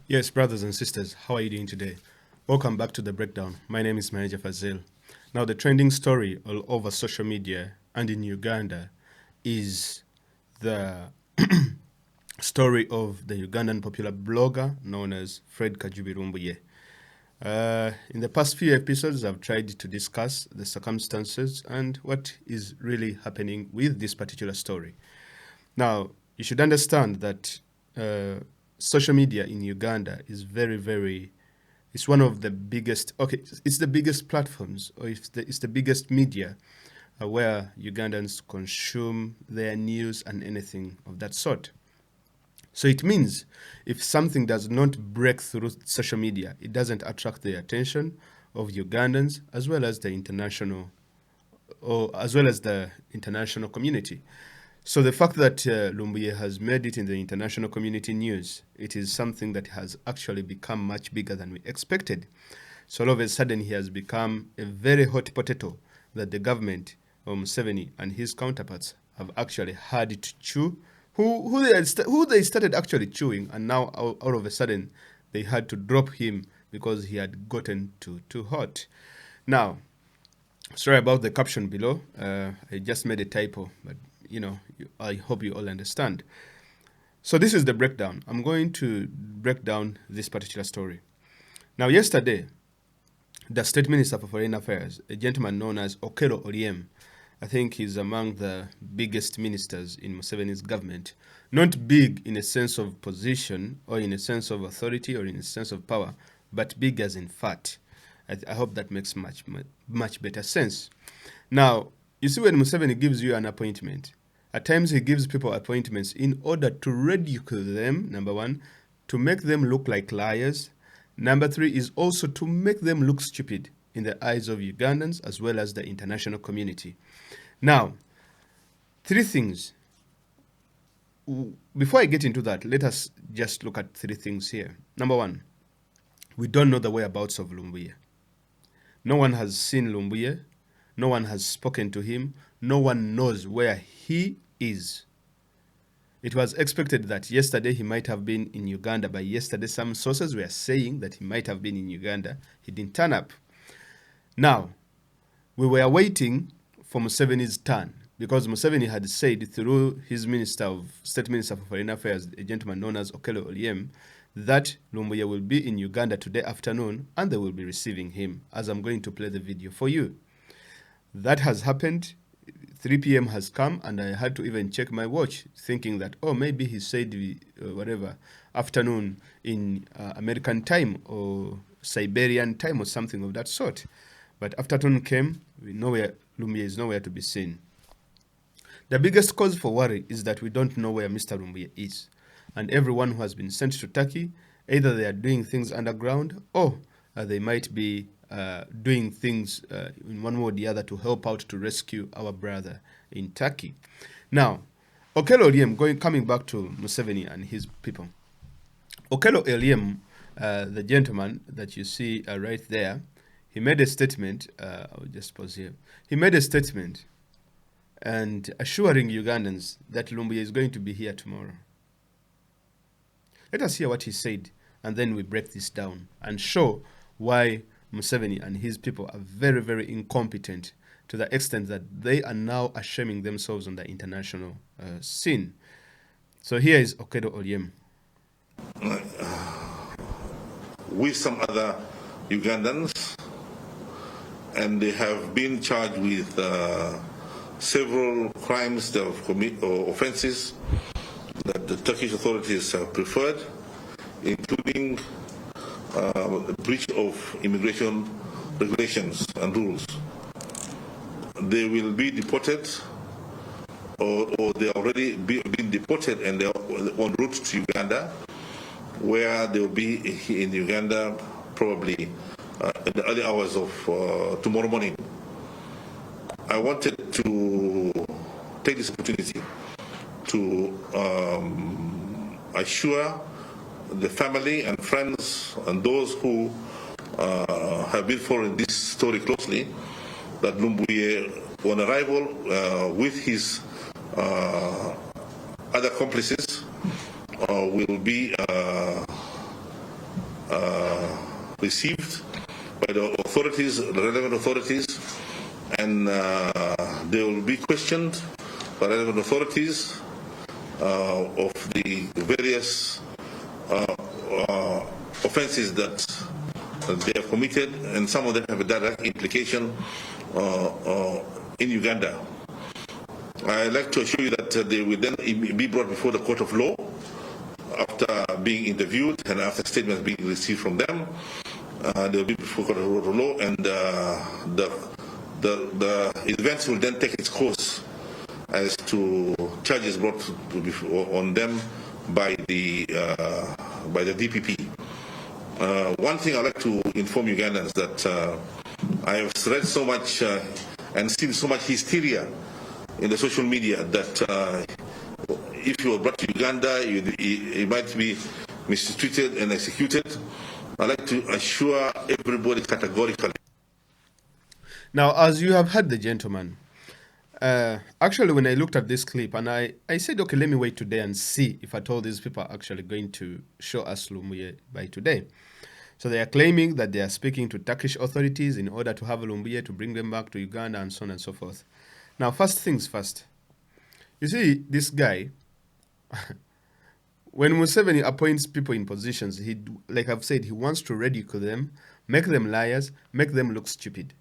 Yes, brothers and sisters, how are you doing today? Welcome back to the breakdown. My name is Manager Fazil. Now, the trending story all over social media and in Uganda is the story of the Ugandan popular blogger known as Fred Kajubi Lumbuye. In the past few episodes, I've tried to discuss the circumstances and what is really happening with this particular story. Now, you should understand that social media in Uganda is it's one of the biggest, it's the biggest platforms, or it's the biggest media where Ugandans consume their news and anything of that sort. So it means if something does not break through social media, it doesn't attract the attention of Ugandans as well as the international community. So the fact that Lumbuye has made it in the international community news, it is something that has actually become much bigger than we expected. So all of a sudden he has become a very hot potato that the government of Museveni and his counterparts have actually had to chew, who they started actually chewing, and now all of a sudden they had to drop him because he had gotten too hot. Now, sorry about the caption below. I just made a typo, but I hope you all understand. So this is the breakdown. I'm going to break down this particular story. Now, yesterday, the State Minister for Foreign Affairs, a gentleman known as Okello, I think he's among the biggest ministers in Museveni's government. Not big in a sense of position or in a sense of authority or in a sense of power, but big as in fat. I hope that makes much better sense. Now, you see, when Museveni gives you an appointment, at times he gives people appointments in order to ridicule them, number one, to make them look like liars. Number three is also to make them look stupid in the eyes of Ugandans as well as the international community. Now, three things. Before I get into that, let us just look at three things here. Number one, we don't know the whereabouts of Lumbuye. No one has seen Lumbuye. No one has spoken to him. No one knows where he is. It was expected that yesterday he might have been in Uganda. By yesterday, some sources were saying that he might have been in Uganda. He didn't turn up. Now, we were waiting for Museveni's turn because Museveni had said through his State Minister for Foreign Affairs, a gentleman known as Okello, that Lumbuye will be in Uganda today afternoon and they will be receiving him, as I'm going to play the video for you. That has happened. 3 p.m. has come, and I had to even check my watch, thinking that, maybe he said afternoon in American time or Siberian time or something of that sort. But afternoon came, Lumbuye is nowhere to be seen. The biggest cause for worry is that we don't know where Mr. Lumbuye is. And everyone who has been sent to Turkey, either they are doing things underground or they might be doing things in one way or the other to help out to rescue our brother in Turkey. Now, Okello coming back to Museveni and his people. Okello Oliem, the gentleman that you see right there, he made a statement. I'll just pause here. He made a statement and assuring Ugandans that Lumbuye is going to be here tomorrow. Let us hear what he said, and then we break this down and show why Museveni and his people are very, very incompetent to the extent that they are now ashaming themselves on the international scene. So here is Okello Oliem. With some other Ugandans, and they have been charged with several crimes they have committed or offenses that the Turkish authorities have preferred, including breach of immigration regulations and rules. They will be deported, or they already been deported, and they are en route to Uganda, where they will be in Uganda probably in the early hours of tomorrow morning. I wanted to take this opportunity to assure the family and friends and those who have been following this story closely that Lumbuye, on arrival with his other accomplices, will be received by the authorities, the relevant authorities, and they will be questioned by relevant authorities of the various offences that they have committed, and some of them have a direct implication in Uganda. I'd like to assure you that they will then be brought before the court of law after being interviewed and after statements being received from them. They will be before the court of law, and the events will then take its course as to charges brought on them by the DPP. One thing I'd like to inform Ugandans that I have read so much and seen so much hysteria in the social media that if you were brought to Uganda, you might be mistreated and executed. I'd like to assure everybody categorically. Now, as you have heard the gentleman, actually, when I looked at this clip, and I said, okay, let me wait today and see if at all these people are actually going to show us Lumbuye by today. So they are claiming that they are speaking to Turkish authorities in order to have Lumbuye to bring them back to Uganda and so on and so forth. Now, first things first. You see, this guy, when Museveni appoints people in positions, he, like I've said, he wants to ridicule them, make them liars, make them look stupid.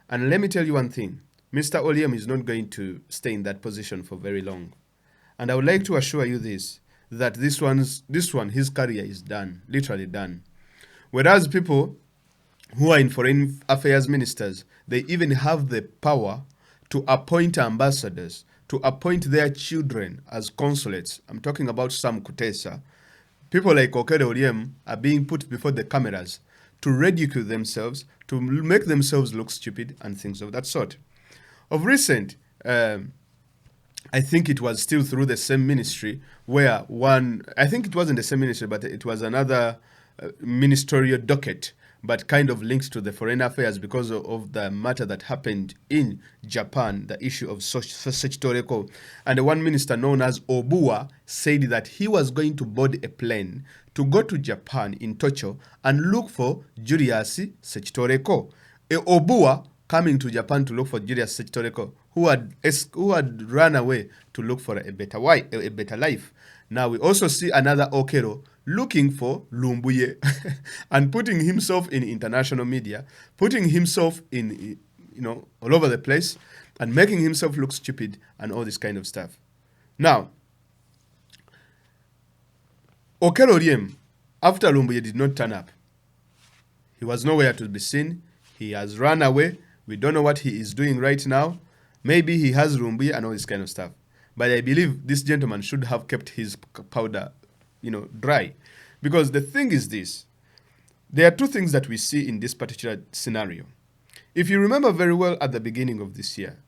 And let me tell you one thing. Mr. Oliam is not going to stay in that position for very long. And I would like to assure you this, that this one, his career is done, literally done. Whereas people who are in foreign affairs ministers, they even have the power to appoint ambassadors, to appoint their children as consulates. I'm talking about Sam Kutesa. People like Okello are being put before the cameras to ridicule themselves, to make themselves look stupid and things of that sort. Of recent, I think it was still through the same ministry where I think it wasn't the same ministry, but it was another ministerial docket, but kind of linked to the foreign affairs because of the matter that happened in Japan, the issue of Sechitoreko. And one minister known as Obua said that he was going to board a plane to go to Japan in Tokyo and look for Julius Sechitoreko. Obua coming to Japan to look for Julius Sechitoreko, who had run away to look for a better life. Now we also see another Okello looking for Lumbuye and putting himself in international media, putting himself in, all over the place and making himself look stupid and all this kind of stuff. Now, Okello, after Lumbuye did not turn up, he was nowhere to be seen. He has run away. We don't know what he is doing right now. Maybe he has Lumbuye and all this kind of stuff. But I believe this gentleman should have kept his powder, dry. Because the thing is this. There are two things that we see in this particular scenario. If you remember very well at the beginning of this year,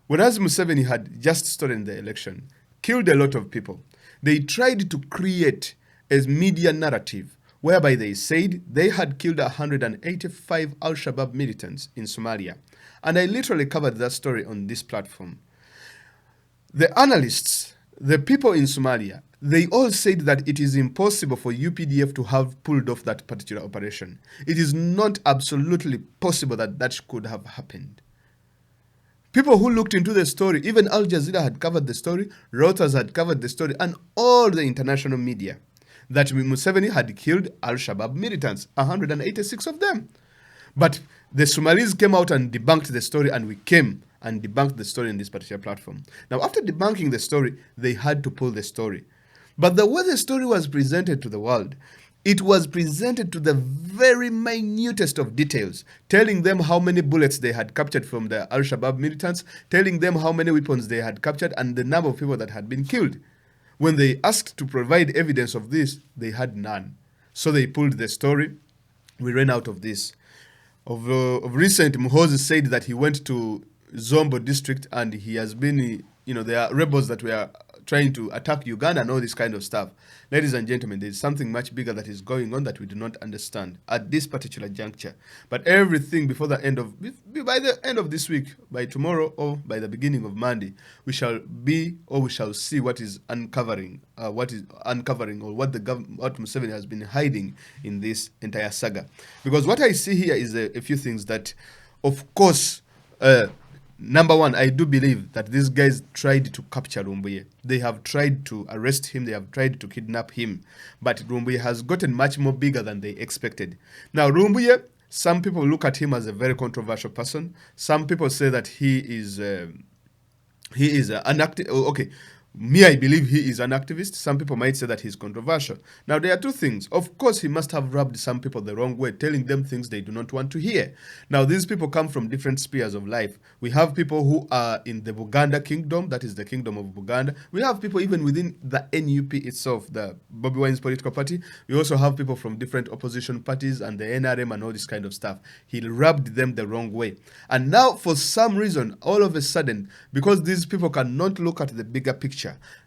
whereas Museveni had just stolen the election, killed a lot of people, they tried to create a media narrative whereby they said they had killed 185 Al-Shabaab militants in Somalia. And I literally covered that story on this platform. The analysts, the people in Somalia, they all said that it is impossible for UPDF to have pulled off that particular operation. It is not absolutely possible that that could have happened. People who looked into the story, even Al Jazeera had covered the story, Reuters had covered the story, and all the international media, that Museveni had killed Al-Shabaab militants, 186 of them. But the Somalis came out and debunked the story, and we came and debunked the story in this particular platform. Now, after debunking the story, they had to pull the story. But the way the story was presented to the world, it was presented to the very minutest of details, telling them how many bullets they had captured from the Al-Shabaab militants, telling them how many weapons they had captured, and the number of people that had been killed. When they asked to provide evidence of this, they had none. So they pulled the story. We ran out of this. Of recent, Muhoozi said that he went to Zombo district and he has been, there are rebels that were trying to attack Uganda and all this kind of stuff. Ladies and gentlemen, there's something much bigger that is going on that we do not understand at this particular juncture. But everything by the end of this week, by tomorrow or by the beginning of Monday, we shall see what is uncovering, or what what Museveni has been hiding in this entire saga. Because what I see here is a few things that, of course, number one, I do believe that these guys tried to capture Lumbuye. They have tried to arrest him. They have tried to kidnap him. But Lumbuye has gotten much more bigger than they expected. Now, Lumbuye, some people look at him as a very controversial person. Some people say that he is an active. Okay, me, I believe he is an activist. Some people might say that he's controversial. Now, there are two things. Of course, he must have rubbed some people the wrong way, telling them things they do not want to hear. Now, these people come from different spheres of life. We have people who are in the Buganda kingdom, that is the kingdom of Buganda. We have people even within the NUP itself, the Bobby Wine's political party. We also have people from different opposition parties and the NRM and all this kind of stuff. He rubbed them the wrong way. And now, for some reason, all of a sudden, because these people cannot look at the bigger picture,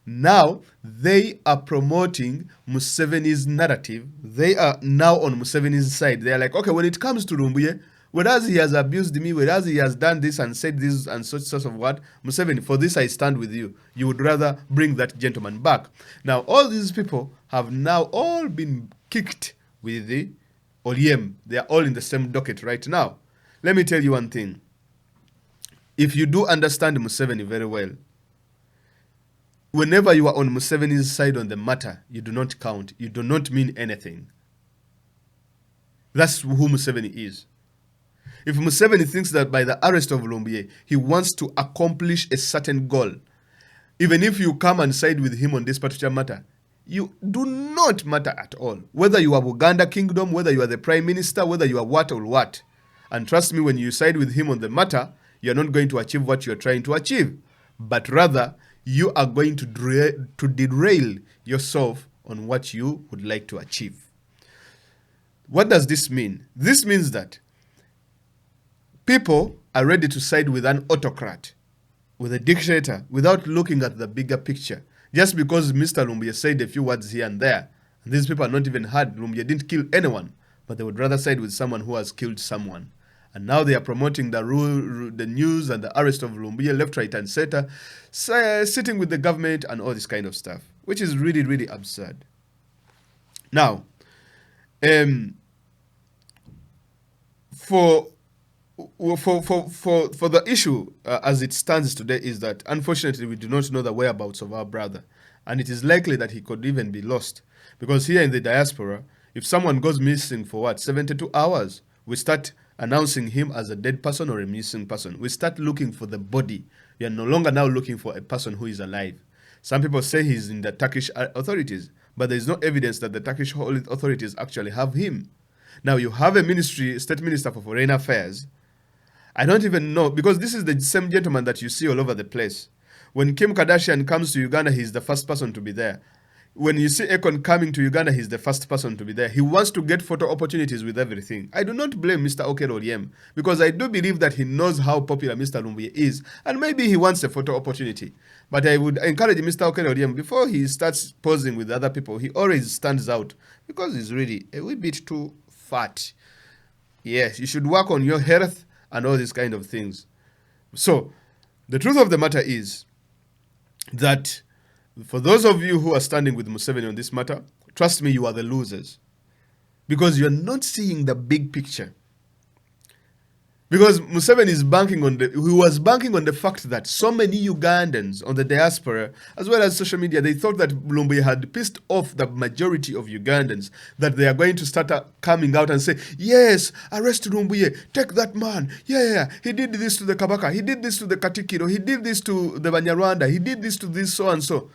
now they are promoting Museveni's narrative. They are now on Museveni's side. They are like, okay, when it comes to Lumbuye, whereas he has abused me, whereas he has done this and said this and such sort of what, Museveni, for this I stand with you. You would rather bring that gentleman back. Now, all these people have now all been kicked with the Okello. They are all in the same docket right now. Let me tell you one thing. If you do understand Museveni very well, whenever you are on Museveni's side on the matter, you do not count. You do not mean anything. That's who Museveni is. If Museveni thinks that by the arrest of Lumbuye, he wants to accomplish a certain goal, even if you come and side with him on this particular matter, you do not matter at all. Whether you are Buganda Kingdom, whether you are the Prime Minister, whether you are what or what. And trust me, when you side with him on the matter, you're not going to achieve what you're trying to achieve. But rather, you are going to derail yourself on what you would like to achieve. What does this mean? This means that people are ready to side with an autocrat, with a dictator, without looking at the bigger picture. Just because Mr. Lumbuye said a few words here and there, and these people are not even heard. Lumbuye didn't kill anyone, but they would rather side with someone who has killed someone. And now they are promoting the news and the arrest of Lumbuye left, right, and center, sitting with the government and all this kind of stuff, which is really, really absurd. Now, for the issue as it stands today is that unfortunately we do not know the whereabouts of our brother, and it is likely that he could even be lost, because here in the diaspora, if someone goes missing for 72 hours, we start announcing him as a dead person or a missing person. We start looking for the body. We are no longer now looking for a person who is alive. Some people say he's in the Turkish authorities, but there is no evidence that the Turkish authorities actually have him. Now you have a state minister for foreign affairs. I don't even know, because this is the same gentleman that you see all over the place. When Kim Kardashian comes to Uganda, he's the first person to be there. When you see Akon coming to Uganda, he's the first person to be there. He wants to get photo opportunities with everything. I do not blame Mr. Okello, because I do believe that he knows how popular Mr. Lumbuye is, and maybe he wants a photo opportunity. But I would encourage Mr. Okello, before he starts posing with other people, he always stands out, because he's really a wee bit too fat. Yes, you should work on your health and all these kind of things. So, the truth of the matter is that for those of you who are standing with Museveni on this matter, trust me, you are the losers. Because you're not seeing the big picture. Because Museveni was banking on the fact that so many Ugandans on the diaspora, as well as social media, they thought that Lumbuye had pissed off the majority of Ugandans, that they are going to start coming out and say, yes, arrest Lumbuye, take that man. Yeah, he did this to the Kabaka, he did this to the Katikiro, he did this to the Banyarwanda, he did this to this so and so.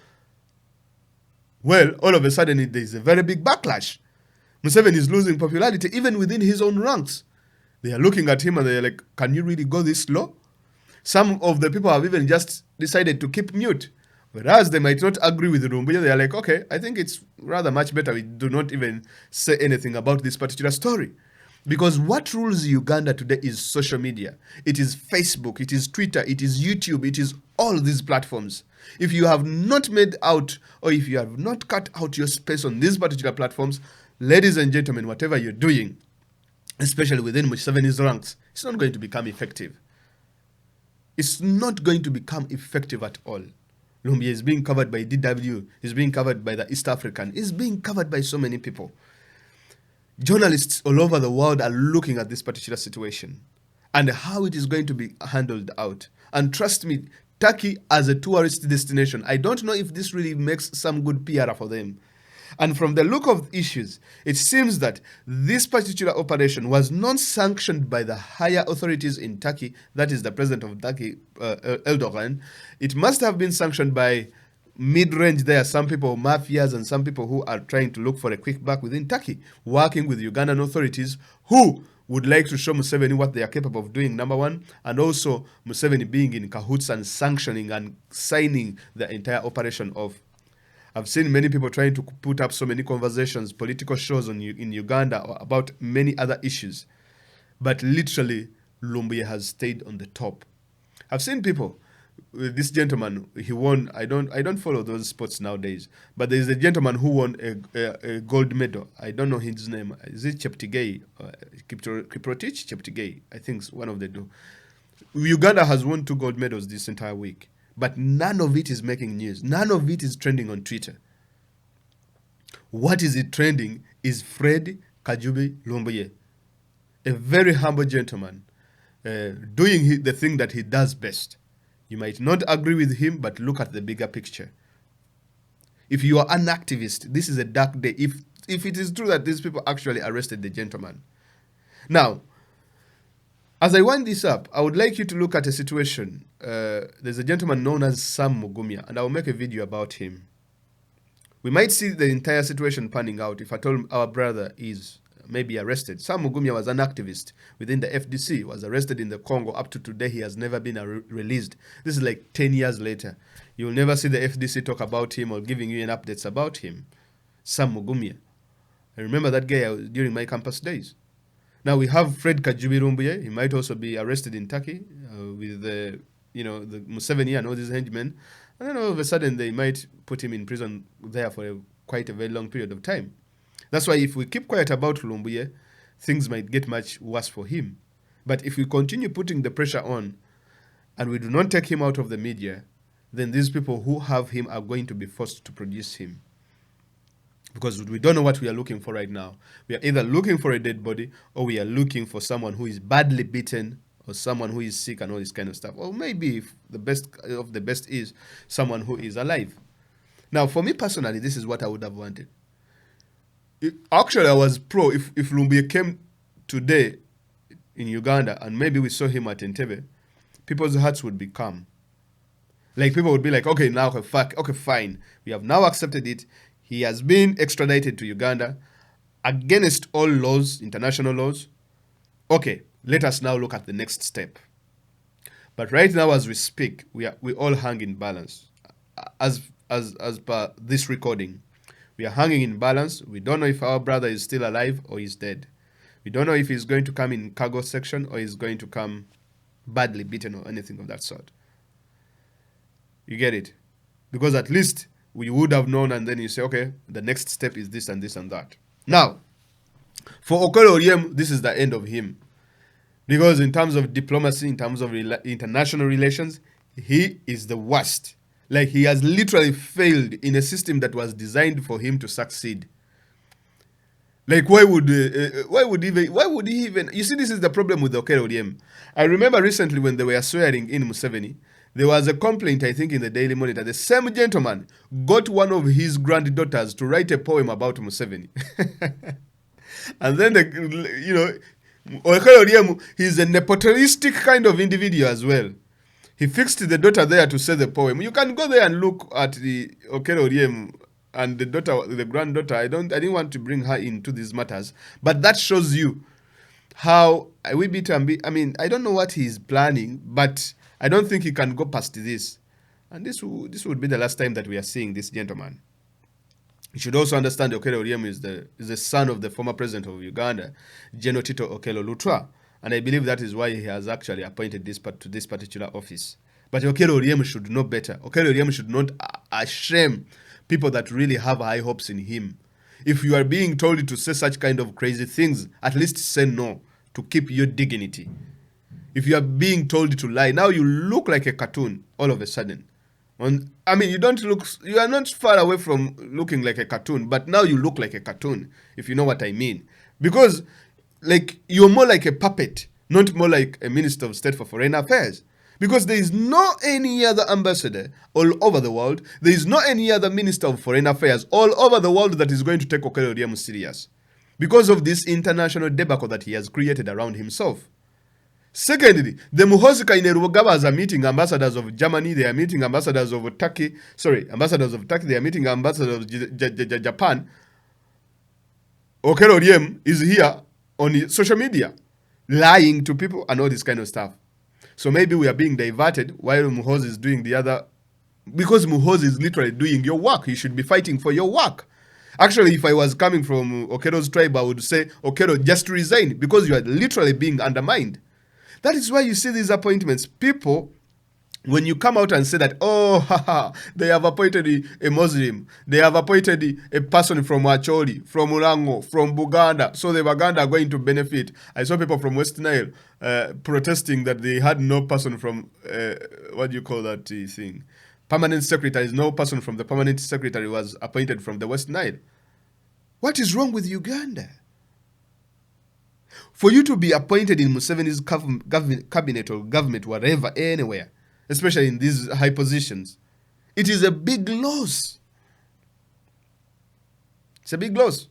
Well, all of a sudden, there is a very big backlash. Museveni is losing popularity even within his own ranks. They are looking at him and they're like, can you really go this slow? Some of the people have even just decided to keep mute. Whereas they might not agree with Lumbuye, they are like, okay, I think it's rather much better we do not even say anything about this particular story. Because what rules Uganda today is social media. It is Facebook, it is Twitter, it is YouTube, it is all these platforms. If you have not made out, or if you have not cut out your space on these particular platforms, ladies and gentlemen, whatever you're doing, especially within Museveni's ranks, it's not going to become effective. It's not going to become effective at all. Lumbuye is being covered by DW, is being covered by the East African, is being covered by so many people. Journalists all over the world are looking at this particular situation and how it is going to be handled out. And trust me, Turkey as a tourist destination, I don't know if this really makes some good PR for them. And from the look of issues, it seems that this particular operation was not sanctioned by the higher authorities in Turkey, that is the president of Turkey, Erdogan. It must have been sanctioned by mid-range there, some people, mafias, and some people who are trying to look for a quick buck within Turkey, working with Ugandan authorities who would like to show Museveni what they are capable of doing, number one, and also Museveni being in cahoots and sanctioning and signing the entire operation off. I've seen many people trying to put up so many conversations, political shows in Uganda about many other issues. But literally, Lumbuye has stayed on the top. I've seen people, this gentleman, he won, I don't follow those sports nowadays, but there's a gentleman who won a gold medal. I don't know his name. Is it Cheptegei? Kiprotich? Cheptegei. I think it's one of the two. Uganda has won 2 gold medals this entire week. But none of it is making news. None of it is trending on Twitter. What is it trending is Fred Kajubi Lumbuye, a very humble gentleman, doing the thing that he does best. You might not agree with him, but look at the bigger picture. If you are an activist, this is a dark day. If it is true that these people actually arrested the gentleman. Now, as I wind this up, I would like you to look at a situation. There's a gentleman known as Sam Mugumya, and I will make a video about him. We might see the entire situation panning out if I told our brother is maybe arrested. Sam Mugumya was an activist within the FDC, was arrested in the Congo. Up to today, he has never been released. This is like 10 years later. You'll never see the FDC talk about him or giving you any updates about him. Sam Mugumya. I remember that guy during my campus days. Now we have Fred Kajubi Lumbuye. He might also be arrested in Turkey with the Museveni and all these henchmen. And then all of a sudden they might put him in prison there for quite a very long period of time. That's why if we keep quiet about Lumbuye, things might get much worse for him. But if we continue putting the pressure on and we do not take him out of the media, then these people who have him are going to be forced to produce him. Because we don't know what we are looking for right now. We are either looking for a dead body or we are looking for someone who is badly beaten or someone who is sick and all this kind of stuff. Or maybe if the best of the best is someone who is alive. Now, for me personally, this is what I would have wanted. Actually, I was pro if Lumbuye came today in Uganda and maybe we saw him at Entebbe, people's hearts would be calm. Like people would be like, okay, now, okay, fine. We have now accepted it. He has been extradited to Uganda against all laws, international laws. Okay, let us now look at the next step. But right now, as we speak, we all hang in balance. As per this recording, we are hanging in balance. We don't know if our brother is still alive or he's dead. We don't know if he's going to come in cargo section or he's going to come badly beaten or anything of that sort. You get it? Because at least we would have known, and then you say, okay, the next step is this and this and that. Now, for Okello, this is the end of him. Because in terms of diplomacy, in terms of international relations, he is the worst. Like, he has literally failed in a system that was designed for him to succeed. Like, why would he even... You see, this is the problem with Okello. I remember recently when they were swearing in Museveni, there was a complaint, I think, in the Daily Monitor. The same gentleman got one of his granddaughters to write a poem about Museveni. And then, Okello, he's a nepotistic kind of individual as well. He fixed the daughter there to say the poem. You can go there and look at the Okello and the granddaughter. I didn't want to bring her into these matters, but that shows you how I don't know what he's planning, but I don't think he can go past this. And this would be the last time that we are seeing this gentleman. You should also understand Okello Oryem is the son of the former president of Uganda, General Tito Okello Lutwa, and I believe that is why he has actually appointed to this particular office. But Okello Oryem should know better. Okello Oryem should not shame people that really have high hopes in him. If you are being told to say such kind of crazy things, at least say no to keep your dignity. If you are being told to lie, now you look like a cartoon all of a sudden. I mean, you are not far away from looking like a cartoon, but now you look like a cartoon, if you know what I mean. Because, like, you're more like a puppet, not more like a minister of state for foreign affairs. Because there is no any other ambassador all over the world, there is no any other minister of foreign affairs all over the world that is going to take Okello Oryem serious. Because of this international debacle that he has created around himself. Secondly, the Muhoozi Kainerugabas are meeting ambassadors of Germany, they are meeting ambassadors of Turkey, they are meeting ambassadors of Japan. Okello Oryem is here on social media, lying to people and all this kind of stuff. So maybe we are being diverted while Muhoozi is doing the other, because Muhoozi is literally doing your work. You should be fighting for your work. Actually, if I was coming from Okello's tribe, I would say, Okello, just resign, because you are literally being undermined. That is why you see these appointments. People, when you come out and say that, oh, haha, they have appointed a Muslim, they have appointed a person from Acholi, from Urango, from Buganda, so the Baganda are going to benefit. I saw people from West Nile protesting that they had no person from, what do you call that thing? Permanent secretary. No person from the permanent secretary was appointed from the West Nile. What is wrong with Uganda? For you to be appointed in Museveni's cabinet or government, whatever, anywhere, especially in these high positions, it is a big loss. It's a big loss.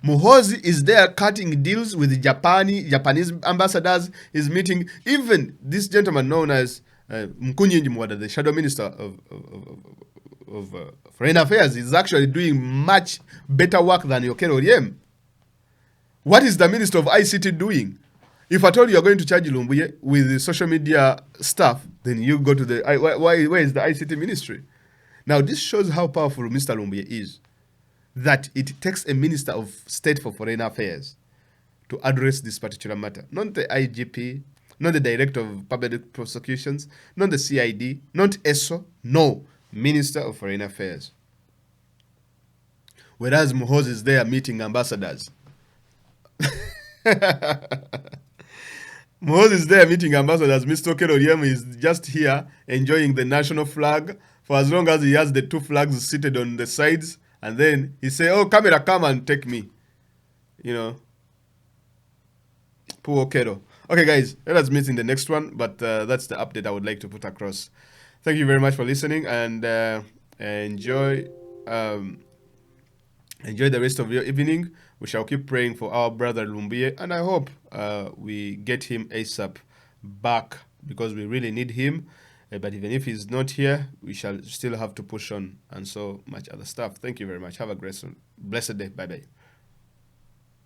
Muhoozi is there cutting deals with Japanese ambassadors. Is meeting even this gentleman known as Mkunyenji Mwada, the shadow minister of foreign affairs, is actually doing much better work than Okello Oryem. What is the Minister of ICT doing? If I told you are going to charge Lumbuye with the social media stuff, then you go to the... Where is the ICT ministry? Now, this shows how powerful Mr. Lumbuye is. That it takes a Minister of State for Foreign Affairs to address this particular matter. Not the IGP, not the Director of Public Prosecutions, not the CID, not ESO, no. Minister of Foreign Affairs. Whereas Muhoozi is there meeting ambassadors. Muhoozi is there meeting ambassadors. Mr. Okello Oryem is just here enjoying the national flag for as long as he has the two flags seated on the sides, and then he say, oh, camera, come and take me. You know. Poor Okello. Okay, guys, let us meet in the next one, but that's the update I would like to put across. Thank you very much for listening, and enjoy the rest of your evening. We shall keep praying for our brother Lumbuye, and I hope we get him ASAP back, because we really need him. But even if he's not here, we shall still have to push on, and so much other stuff. Thank you very much. Have a blessed day. Bye-bye.